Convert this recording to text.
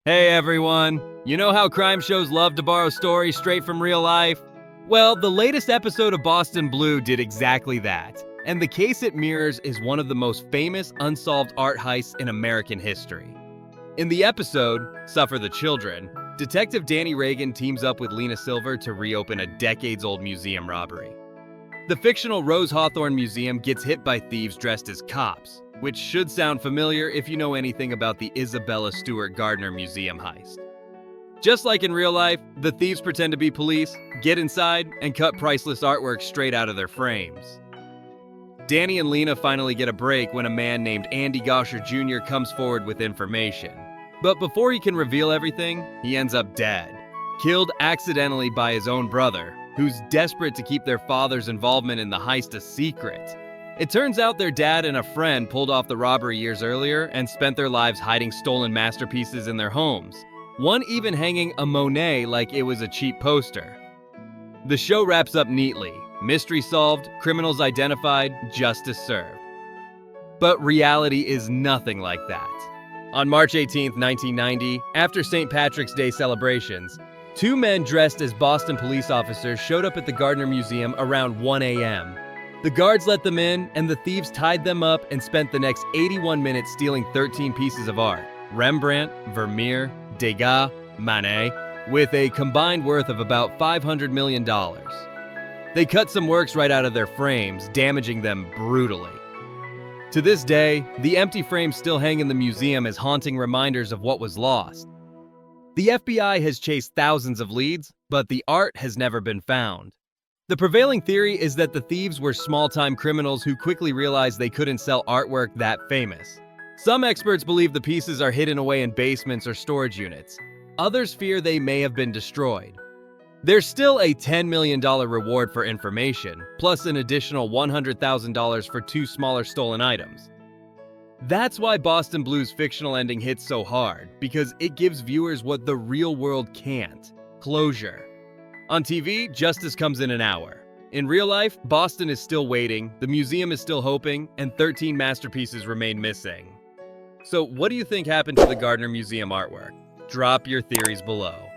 Hey everyone! You know how crime shows love to borrow stories straight from real life? Well, the latest episode of Boston Blue did exactly that. And the case it mirrors is one of the most famous unsolved art heists in American history. In the episode, Suffer the Children, Detective Danny Reagan teams up with Lena Silver to reopen a decades-old museum robbery. The fictional Rose Hawthorne Museum gets hit by thieves dressed as cops, which should sound familiar if you know anything about the Isabella Stewart Gardner Museum heist. Just like in real life, the thieves pretend to be police, get inside, and cut priceless artwork straight out of their frames. Danny and Lena finally get a break when a man named Andy Gosher Jr. comes forward with information. But before he can reveal everything, he ends up dead, killed accidentally by his own brother, who's desperate to keep their father's involvement in the heist a secret. It turns out their dad and a friend pulled off the robbery years earlier and spent their lives hiding stolen masterpieces in their homes, one even hanging a Monet like it was a cheap poster. The show wraps up neatly. Mystery solved, criminals identified, justice served. But reality is nothing like that. On March 18, 1990, after St. Patrick's Day celebrations, two men dressed as Boston police officers showed up at the Gardner Museum around 1 a.m. The guards let them in, and the thieves tied them up and spent the next 81 minutes stealing 13 pieces of art: Rembrandt, Vermeer, Degas, Manet, with a combined worth of about $500 million. They cut some works right out of their frames, damaging them brutally. To this day, the empty frames still hang in the museum as haunting reminders of what was lost. The FBI has chased thousands of leads, but the art has never been found. The prevailing theory is that the thieves were small-time criminals who quickly realized they couldn't sell artwork that famous. Some experts believe the pieces are hidden away in basements or storage units. Others fear they may have been destroyed. There's still a $10 million reward for information, plus an additional $100,000 for two smaller stolen items. That's why Boston Blue's fictional ending hits so hard, because it gives viewers what the real world can't: closure. On TV, justice comes in an hour. In real life, Boston is still waiting, the museum is still hoping, and 13 masterpieces remain missing. So what do you think happened to the Gardner Museum artwork? Drop your theories below.